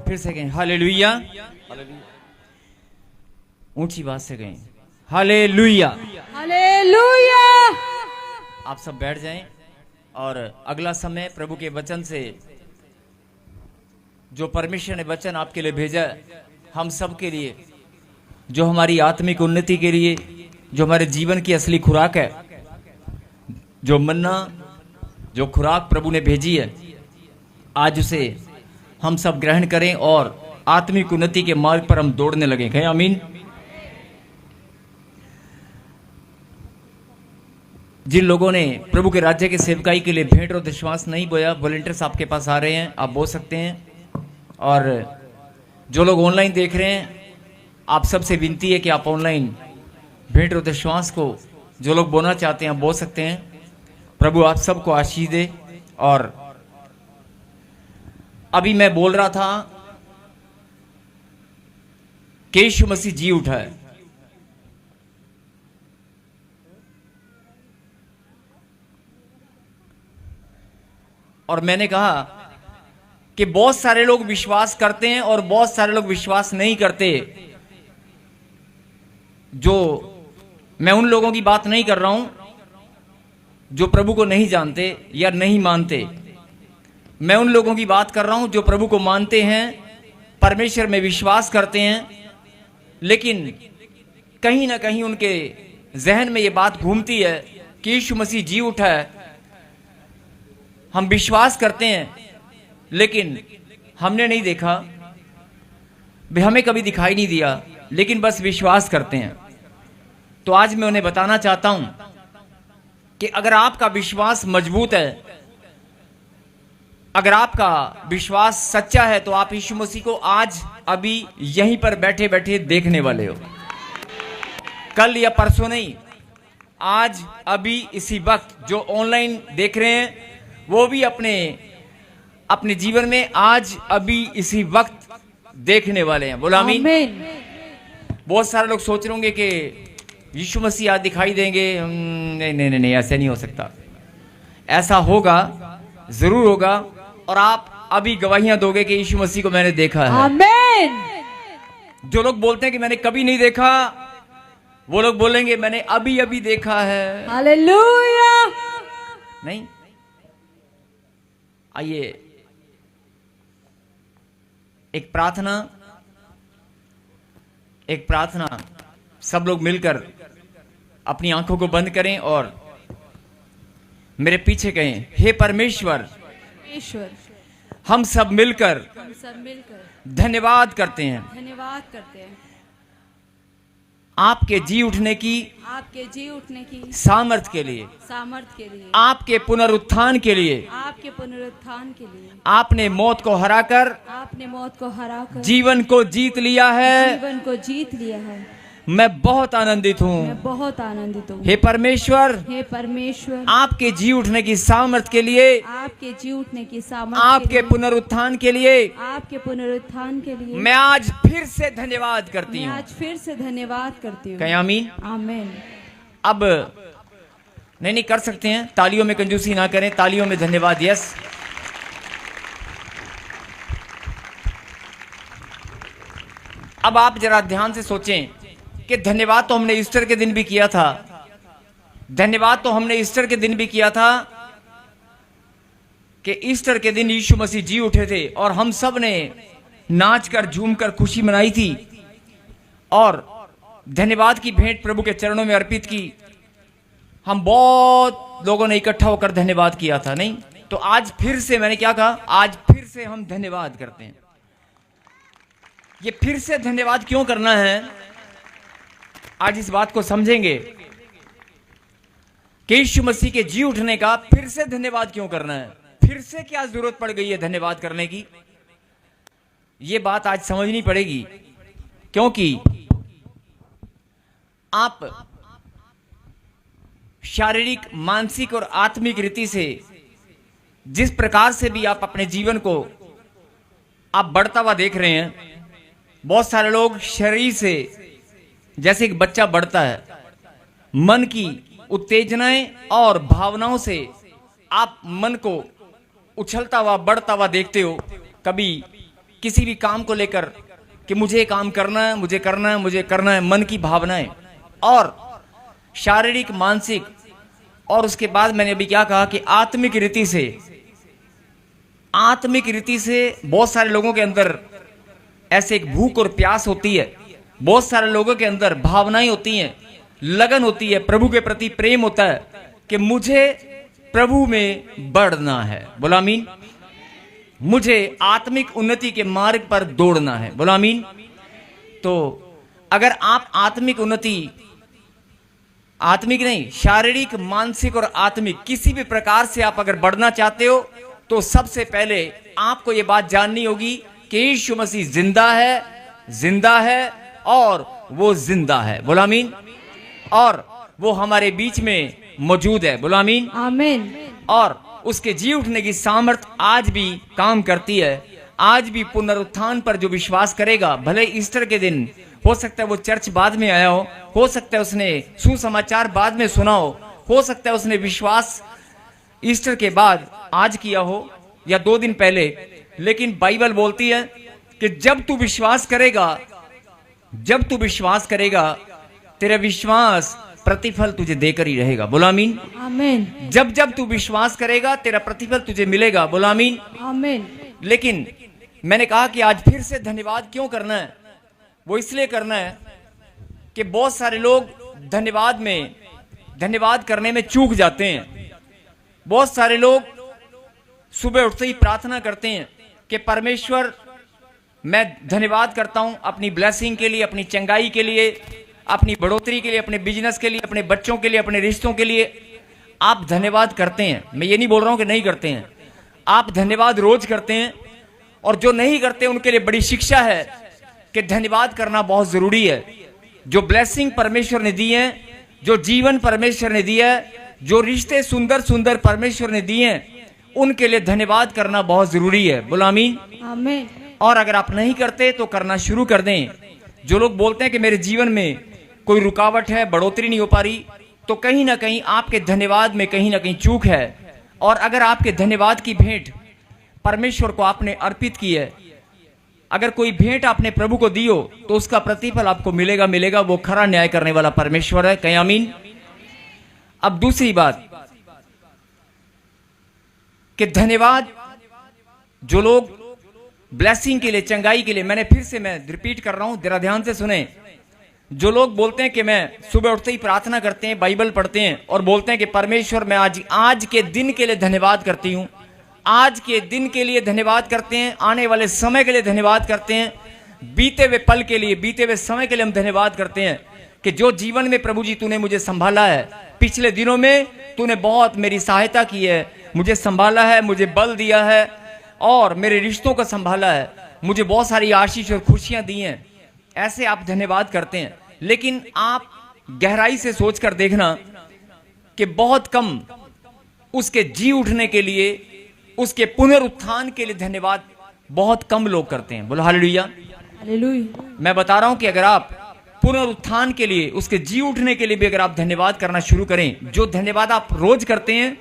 फिर से कहें हालेलुया। ऊंची बात से कहें हालेलुया। हालेलुया। आप सब बैठ जाएं और अगला समय प्रभु के वचन से, जो परमेश्वर ने वचन आपके लिए भेजा हम सब के लिए, जो हमारी आत्मिक उन्नति के लिए, जो हमारे जीवन की असली खुराक है, जो मन्ना, जो खुराक प्रभु ने भेजी है, आज उसे हम सब ग्रहण करें और आत्मिक उन्नति के मार्ग पर हम दौड़ने लगे। कहें आमीन। जिन लोगों ने प्रभु के राज्य के सेवकाई के लिए भेंट और विश्वास नहीं बोया, वॉलंटियर्स आपके पास आ रहे हैं, आप बो सकते हैं। और जो लोग ऑनलाइन देख रहे हैं, आप सबसे विनती है कि आप ऑनलाइन भेंट और विश्वास को जो लोग बोना चाहते हैं बो सकते हैं। प्रभु आप सबको आशीष दे। और अभी मैं बोल रहा था कि यीशु मसीह जी उठा है। और मैंने कहा कि बहुत सारे लोग विश्वास करते हैं और बहुत सारे लोग विश्वास नहीं करते। जो मैं उन लोगों की बात नहीं कर रहा हूं जो प्रभु को नहीं जानते या नहीं मानते। मैं उन लोगों की बात कर रहा हूं जो प्रभु को मानते हैं, परमेश्वर में विश्वास करते हैं, लेकिन कहीं ना कहीं उनके जहन में यह बात घूमती है कि यीशु मसीह जी उठा है। हम विश्वास करते हैं लेकिन हमने नहीं देखा, हमें कभी दिखाई नहीं दिया, लेकिन बस विश्वास करते हैं। तो आज मैं उन्हें बताना चाहता हूं कि अगर आपका विश्वास मजबूत है, अगर आपका विश्वास सच्चा है, तो आप यीशु मसीह को आज अभी यहीं पर बैठे बैठे देखने वाले हो। कल या परसों नहीं, आज अभी इसी वक्त। जो ऑनलाइन देख रहे हैं वो भी अपने जीवन में आज अभी इसी वक्त देखने वाले हैं। बोला आमीन। बहुत सारे लोग सोच रहे होंगे कि यीशु मसीह आज दिखाई देंगे। नहीं नहीं नहीं, ऐसे नहीं हो सकता। ऐसा होगा, जरूर होगा, और आप अभी गवाहियां दोगे कि यीशु मसीह को मैंने देखा है। आमीन। जो लोग बोलते हैं कि मैंने कभी नहीं देखा, वो लोग बोलेंगे मैंने अभी अभी देखा है। हालेलुया। नहीं, आइए एक प्रार्थना सब लोग मिलकर अपनी आंखों को बंद करें और मेरे पीछे कहें, हे परमेश्वर, हम सब मिलकर धन्यवाद करते हैं आपके जी उठने की सामर्थ के लिए, आपके पुनरुत्थान के लिए। आपने मौत को हराकर जीवन को जीत लिया है। मैं बहुत आनंदित हूँ। हे परमेश्वर, आपके जी उठने की सामर्थ के लिए, आपके पुनरुत्थान के लिए मैं आज फिर से धन्यवाद करती हूँ। कहीं आमीन। अब नहीं कर सकते हैं, तालियों में कंजूसी ना करें, तालियों में धन्यवाद। यस, अब आप जरा ध्यान से सोचें कि धन्यवाद तो हमने ईस्टर के दिन भी किया था। धन्यवाद तो हमने ईस्टर के दिन भी किया था कि ईस्टर के दिन यीशु मसीह जी उठे थे और हम सब ने नाच कर झूम कर खुशी मनाई थी और धन्यवाद की भेंट प्रभु के चरणों में अर्पित की। हम बहुत लोगों ने इकट्ठा होकर धन्यवाद किया था। नहीं तो आज फिर से मैंने क्या कहा, आज फिर से हम धन्यवाद करते हैं। ये फिर से धन्यवाद क्यों करना है, आज इस बात को समझेंगे कि यीशु मसीह के जी उठने का फिर से धन्यवाद क्यों करना है, फिर से क्या जरूरत पड़ गई है धन्यवाद करने की। ये बात आज समझनी पड़ेगी, क्योंकि आप शारीरिक, मानसिक और आत्मिक रीति से जिस प्रकार से भी आप अपने जीवन को आप बढ़ता हुआ देख रहे हैं, बहुत सारे लोग शरीर से जैसे एक बच्चा बढ़ता है, मन की उत्तेजनाएं और भावनाओं से आप मन को उछलता हुआ बढ़ता हुआ देखते हो। कभी किसी भी काम को लेकर कि मुझे ये काम करना है, मुझे करना है, मुझे करना है, मन की भावनाएं और शारीरिक, मानसिक, और उसके बाद मैंने अभी क्या कहा कि आत्मिक रीति से बहुत सारे लोगों के अंदर ऐसे एक भूख और प्यास होती है। बहुत सारे लोगों के अंदर भावनाएं होती हैं, लगन होती है, प्रभु के प्रति प्रेम होता है कि मुझे प्रभु में बढ़ना है। बोला आमीन। मुझे आत्मिक उन्नति के मार्ग पर दौड़ना है। बोला आमीन। तो अगर आप आत्मिक उन्नति, आत्मिक नहीं, शारीरिक, मानसिक और आत्मिक किसी भी प्रकार से आप अगर बढ़ना चाहते हो तो सबसे पहले आपको यह बात जाननी होगी कि यीशु मसीह जिंदा है और वो जिंदा है। बोला आमीन। और वो हमारे बीच में मौजूद है। बोला आमीन। आमीन। और उसके जी उठने की सामर्थ आज भी काम करती है। आज भी पुनरुत्थान पर जो विश्वास करेगा, भले ईस्टर के दिन हो सकता है वो चर्च बाद में आया हो सकता है उसने सुसमाचार बाद में सुना हो सकता है उसने विश्वास ईस्टर के बाद आज किया हो या 2 दिन पहले, लेकिन बाइबल बोलती है कि जब तू विश्वास करेगा तेरा विश्वास प्रतिफल तुझे देकर ही रहेगा। बोला आमीन। आमीन। जब तू विश्वास करेगा तेरा प्रतिफल तुझे मिलेगा। बोला आमीन। आमीन। लेकिन मैंने कहा कि आज फिर से धन्यवाद क्यों करना है? वो इसलिए करना है कि बहुत सारे लोग धन्यवाद करने में चूक जाते हैं। बहुत सारे लोग सुबह उठते ही प्रार्थना करते हैं कि परमेश्वर, मैं धन्यवाद करता हूं अपनी ब्लेसिंग के लिए, अपनी चंगाई के लिए, अपनी बढ़ोतरी के लिए, अपने बिजनेस के लिए, अपने बच्चों के लिए, अपने रिश्तों के लिए। आप धन्यवाद करते हैं, मैं ये नहीं बोल रहा हूं कि नहीं करते हैं, आप धन्यवाद रोज करते हैं। और जो नहीं करते उनके लिए बड़ी शिक्षा है कि धन्यवाद करना बहुत जरूरी है। जो ब्लेसिंग परमेश्वर ने दी है, जो जीवन परमेश्वर ने दिया है, जो रिश्ते सुंदर सुंदर परमेश्वर ने दिए हैं, उनके लिए धन्यवाद करना बहुत जरूरी है। बोला आमीन। आमीन। और अगर आप नहीं करते तो करना शुरू कर दें। जो लोग बोलते हैं कि मेरे जीवन में कोई रुकावट है, बढ़ोतरी नहीं हो पा रही, तो कहीं ना कहीं आपके धन्यवाद में कहीं ना कहीं चूक है। और अगर आपके धन्यवाद की भेंट परमेश्वर को आपने अर्पित की है, अगर कोई भेंट आपने प्रभु को दी हो, तो उसका प्रतिफल आपको मिलेगा। वो खरा न्याय करने वाला परमेश्वर है। कहीं आमीन। अब दूसरी बात कि धन्यवाद, जो लोग ब्लेसिंग के लिए, चंगाई के लिए, मैं रिपीट कर रहा हूं, जरा ध्यान से सुने। जो लोग बोलते हैं कि मैं सुबह उठते ही प्रार्थना करते हैं, बाइबल पढ़ते हैं और बोलते हैं कि परमेश्वर मैं आज के दिन के लिए धन्यवाद करती हूं, आज के दिन के लिए धन्यवाद करते हैं, आने वाले समय के लिए धन्यवाद करते हैं, बीते हुए पल के लिए, बीते हुए समय के लिए हम धन्यवाद करते हैं कि जो जीवन में प्रभु जी तूने मुझे संभाला है, पिछले दिनों में तूने बहुत मेरी सहायता की है, मुझे संभाला है, मुझे बल दिया है और मेरे रिश्तों को संभाला है, मुझे बहुत सारी आशीष और खुशियां दी हैं। ऐसे आप धन्यवाद करते हैं। लेकिन आप गहराई से सोचकर देखना कि बहुत कम उसके जी उठने के लिए, उसके पुनरुत्थान के लिए धन्यवाद बहुत कम लोग करते हैं। बोलो हालेलुया। हालेलुया। मैं बता रहा हूं कि अगर आप पुनरुत्थान के लिए, उसके जी उठने के लिए भी अगर आप धन्यवाद करना शुरू करें, जो धन्यवाद आप रोज करते हैं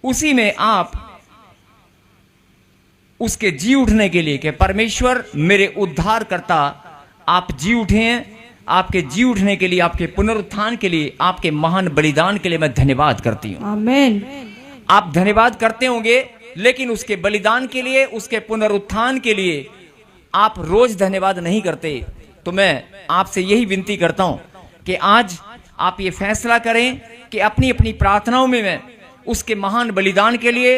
उसी में आप उसके जी उठने के लिए कि परमेश्वर मेरे उद्धार करता, आप जी उठे हैं, आपके जी उठने के लिए, आपके पुनरुत्थान के लिए, आपके महान बलिदान के लिए मैं धन्यवाद करती हूं। आमीन। आप धन्यवाद करते होंगे, लेकिन उसके बलिदान के लिए, उसके पुनरुत्थान के लिए आप रोज धन्यवाद नहीं करते। तो मैं आपसे यही विनती करता हूं कि आज आप ये फैसला करें कि अपनी अपनी प्रार्थनाओं में मैं उसके महान बलिदान के लिए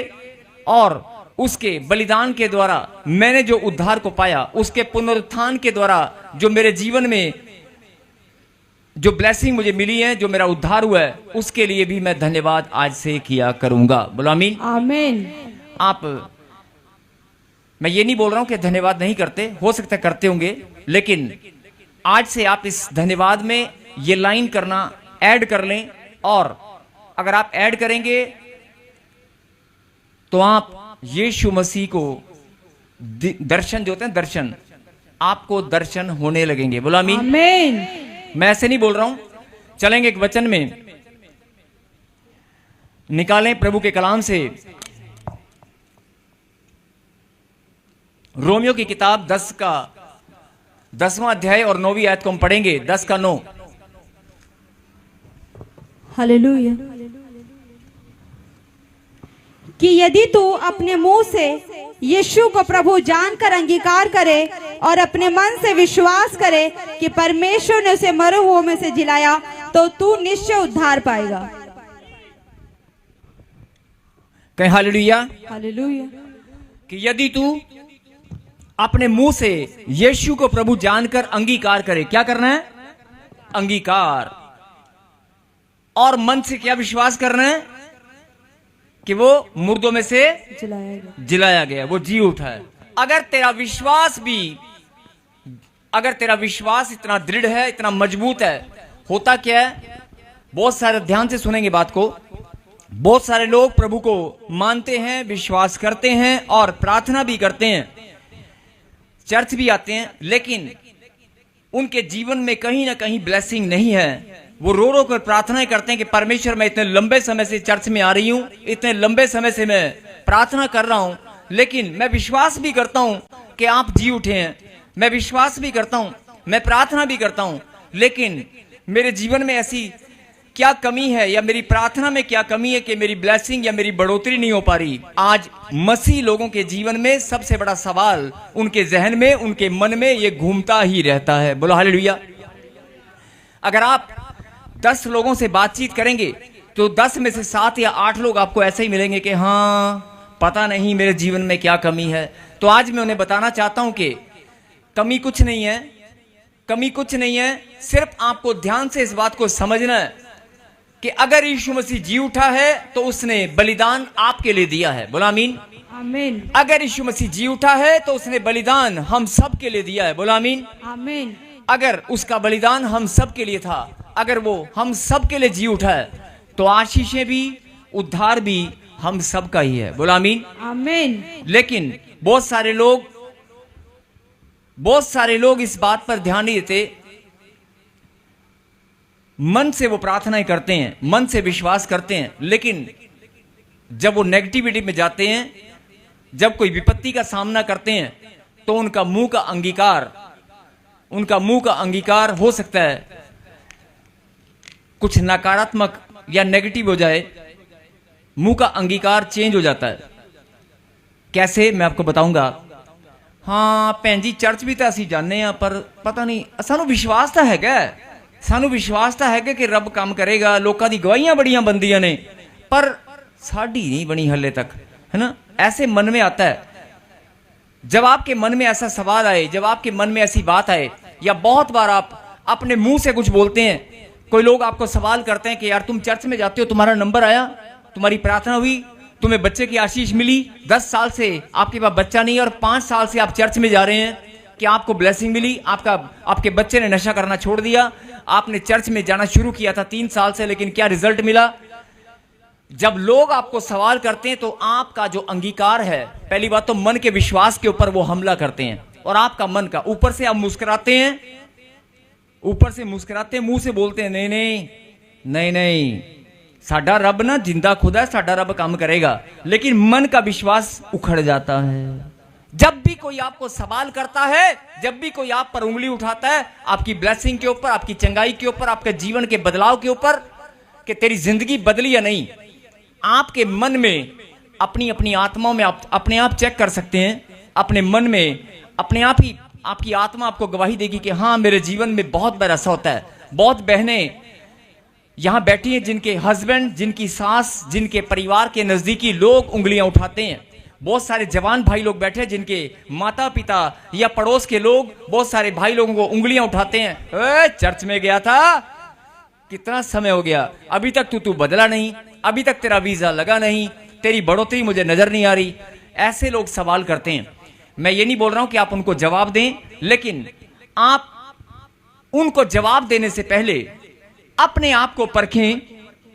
और उसके बलिदान के द्वारा मैंने जो उद्धार को पाया, उसके पुनरुत्थान के द्वारा जो मेरे जीवन में जो ब्लेसिंग मुझे मिली है, जो मेरा उद्धार हुआ है, उसके लिए भी मैं धन्यवाद आज से किया करूंगा। बोलो आमीन। आमीन। मैं ये नहीं बोल रहा हूं कि धन्यवाद नहीं करते, हो सकता है करते होंगे, लेकिन आज से आप इस धन्यवाद में ये लाइन करना ऐड कर लें। और अगर आप ऐड करेंगे तो आप यीशु मसीह को दर्शन, जो होते हैं दर्शन, आपको दर्शन होने लगेंगे। बोलो आमीन। आमीन। मैं ऐसे नहीं बोल रहा हूं। चलेंगे एक वचन में, निकालें प्रभु के कलाम से रोमियो की किताब 10वां अध्याय और 9वीं आयत को हम पढ़ेंगे। 10:9। हालेलुया। कि यदि तू अपने मुंह से यीशु को प्रभु जानकर अंगीकार करे और अपने मन से विश्वास करे कि परमेश्वर ने उसे मरे हुओं में से जिलाया, तो तू निश्चय उद्धार पाएगा। कहें हालेलुया। हालेलुया। कि यदि तू अपने मुंह से यीशु को प्रभु जानकर अंगीकार करे, क्या करना है? अंगीकार। और मन से क्या विश्वास करना है? कि वो मुर्दों में से जिलाया गया, वो जी उठा है। अगर तेरा विश्वास इतना दृढ़ है, इतना मजबूत है, होता क्या है? बहुत सारे, ध्यान से सुनेंगे बात को, बहुत सारे लोग प्रभु को मानते हैं, विश्वास करते हैं और प्रार्थना भी करते हैं, चर्च भी आते हैं, लेकिन उनके जीवन में कहीं ना कहीं ब्लेसिंग नहीं है। वो रो रो कर प्रार्थनाएं करते हैं कि परमेश्वर, मैं इतने लंबे समय से चर्च में आ रही हूं, इतने लंबे समय से मैं प्रार्थना कर रहा हूं, लेकिन मैं विश्वास भी करता हूं कि आप जी उठे हैं, मैं विश्वास भी करता हूं, मैं प्रार्थना भी करता हूं, लेकिन मेरे जीवन में ऐसी क्या कमी है या मेरी प्रार्थना में क्या कमी है कि मेरी ब्लेसिंग या मेरी बढ़ोतरी नहीं हो पा रही। आज मसीह लोगों के जीवन में सबसे बड़ा सवाल उनके जहन में, उनके मन में ये घूमता ही रहता है। बोलो हालेलुया। अगर आप 10 लोगों से बातचीत करेंगे तो 10 में से 7 या 8 लोग आपको ऐसे ही मिलेंगे कि हाँ, पता नहीं मेरे जीवन में क्या कमी है। तो आज मैं उन्हें बताना चाहता हूं कि कमी कुछ नहीं है, कमी कुछ नहीं है। सिर्फ आपको ध्यान से इस बात को समझना है कि अगर यीशु मसीह जी उठा है तो उसने बलिदान आपके लिए दिया है। बोला आमीन। आमीन। अगर यीशु मसीह जी उठा है तो उसने बलिदान हम सब के लिए दिया है। बोला आमीन। आमीन। अगर उसका बलिदान हम सब के लिए था, अगर वो हम सब के लिए जी उठा है, तो आशीषें भी, उद्धार भी हम सब का ही है। बोला आमीन। आमीन। लेकिन बहुत सारे लोग इस बात पर ध्यान नहीं देते। मन से वो प्रार्थनाएं करते हैं, मन से विश्वास करते हैं, लेकिन जब वो नेगेटिविटी में जाते हैं, जब कोई विपत्ति का सामना करते हैं, तो उनका मुंह का अंगीकार हो सकता है कुछ नकारात्मक या नेगेटिव हो जाए। मुंह का अंगीकार चेंज हो जाता है। कैसे, मैं आपको बताऊंगा। हाँ भैन जी, चर्च भी तो असी जाने हैं, पर पता नहीं, सानू विश्वास तो हैगा, सानू विश्वास तो है कि रब काम करेगा, लोगों की गवाहियां बड़ियां बनदियां ने, पर साड़ी नहीं बनी हले तक, है ना। ऐसे मन में आता है। जब आपके मन में ऐसा सवाल आए, जब आपके मन में ऐसी बात आए, या बहुत बार आप अपने मुंह से कुछ बोलते हैं, कोई लोग आपको सवाल करते हैं कि यार तुम चर्च में जाते हो, तुम्हारा नंबर आया, तुम्हारी प्रार्थना हुई, तुम्हें बच्चे की आशीष मिली, 10 साल से आपके पास बच्चा नहीं और 5 साल से आप चर्च में जा रहे हैं, कि आपको ब्लेसिंग मिली, आपके बच्चे ने नशा करना छोड़ दिया, आपने चर्च में जाना शुरू किया था 3 साल से, लेकिन क्या रिजल्ट मिला। जब लोग आपको सवाल करते हैं तो आपका जो अंगीकार है, पहली बात तो मन के विश्वास के ऊपर वो हमला करते हैं, और आपका मन का, ऊपर से आप मुस्कुराते हैं, मुंह से बोलते हैं नहीं, साडा रब ना जिंदा खुदा है, साडा रब काम करेगा, लेकिन मन का विश्वास उखड़ जाता है। जब भी कोई आपको सवाल करता है, जब भी कोई आप पर उंगली उठाता है, आपकी ब्लेसिंग के ऊपर, आपकी चंगाई के ऊपर, आपके जीवन के बदलाव के ऊपर, कि तेरी जिंदगी बदली या नहीं, आपके मन में, अपनी आत्माओं में आप अपने आप चेक कर सकते हैं। अपने मन में अपने आप ही आपकी आत्मा आपको गवाही देगी कि हाँ, मेरे जीवन में बहुत बार ऐसा होता है। बहुत बहनें यहां बैठी हैं जिनके हस्बैंड, जिनकी सास, जिनके परिवार के नजदीकी लोग उंगलियां उठाते हैं। बहुत सारे जवान भाई लोग बैठे जिनके माता पिता या पड़ोस के लोग बहुत सारे भाई लोगों को उंगलियां उठाते हैं। चर्च में गया था, कितना समय हो गया, अभी तक तू बदला नहीं, अभी तक तेरा वीजा लगा नहीं, तेरी बढ़ोतरी मुझे नजर नहीं आ रही। ऐसे लोग सवाल करते हैं। मैं ये नहीं बोल रहा हूं कि आप उनको जवाब दें, लेकिन आप उनको जवाब देने से पहले अपने आप को परखें,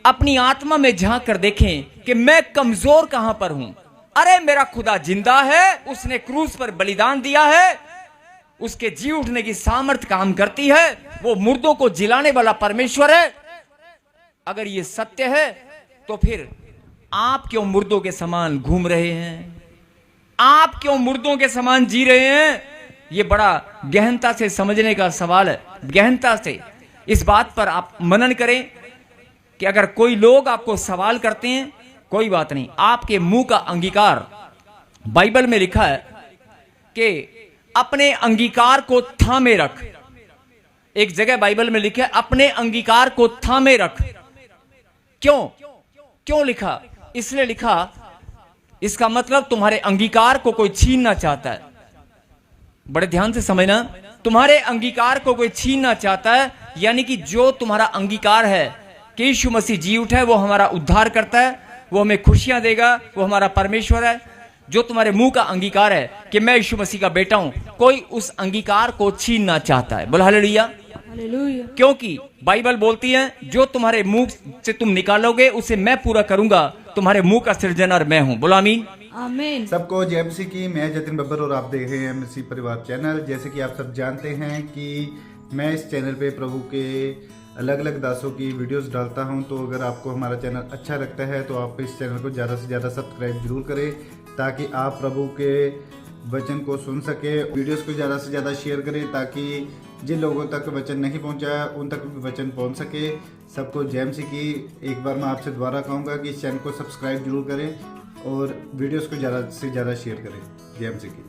अपनी आत्मा में झांक कर देखें कि मैं कमजोर कहां पर हूं। अरे मेरा खुदा जिंदा है, उसने क्रूस पर बलिदान दिया है, उसके जी उठने की सामर्थ काम करती है, वो मुर्दों को जिलाने वाला परमेश्वर है। अगर ये सत्य है तो फिर आप क्यों मुर्दों के समान घूम रहे हैं? आप क्यों मुर्दों के समान जी रहे हैं? ये बड़ा गहनता से समझने का सवाल है। गहनता से इस बात पर आप मनन करें कि अगर कोई लोग आपको सवाल करते हैं, कोई बात नहीं, आपके मुंह का अंगीकार, बाइबल में लिखा है कि अपने अंगीकार को थामे रख। एक जगह बाइबल में लिखा है अपने अंगीकार को थामे रख। क्यों लिखा? इसलिए लिखा, इसका मतलब तुम्हारे अंगीकार को कोई छीनना चाहता है। बड़े ध्यान से समझना, तुम्हारे अंगीकार को कोई छीनना चाहता है, यानी कि जो तुम्हारा अंगीकार है कि यीशु मसीह जी उठा है, वो हमारा उद्धार करता है, वो हमें खुशियां देगा, वो हमारा परमेश्वर है। जो तुम्हारे मुंह का अंगीकार है कि मैं यीशु मसीह का बेटा हूं, कोई उस अंगीकार को छीनना चाहता है। बोल हालेलुया। हालेलुया। क्योंकि बाइबल बोलती है जो तुम्हारे मुंह से तुम निकालोगे उसे मैं पूरा करूंगा। तुम्हारे मुंह का सृजनहार मैं हूं। बोलो आमीन। आमीन। सबको जय मसीह की। मैं जतिन बब्बर और आप देख रहे हैं मसीह परिवार चैनल। जैसे कि आप सब जानते हैं कि मैं इस चैनल पे प्रभु के अलग अलग दासों की वीडियोस डालता हूं, तो अगर आपको हमारा चैनल अच्छा लगता है तो आप इस चैनल को ज़्यादा से ज़्यादा सब्सक्राइब जरूर करें, ताकि आप प्रभु के वचन को सुन सके। वीडियोस को ज़्यादा से ज़्यादा शेयर करें, ताकि जिन लोगों तक वचन नहीं पहुंचा उन तक भी वचन पहुंच सके। सबको जय मसीह की। एक बार मैं आपसे दोबारा कहूँगा कि इस चैनल को सब्सक्राइब जरूर करें और वीडियोस को ज़्यादा से ज़्यादा शेयर करें। जय मसीह की।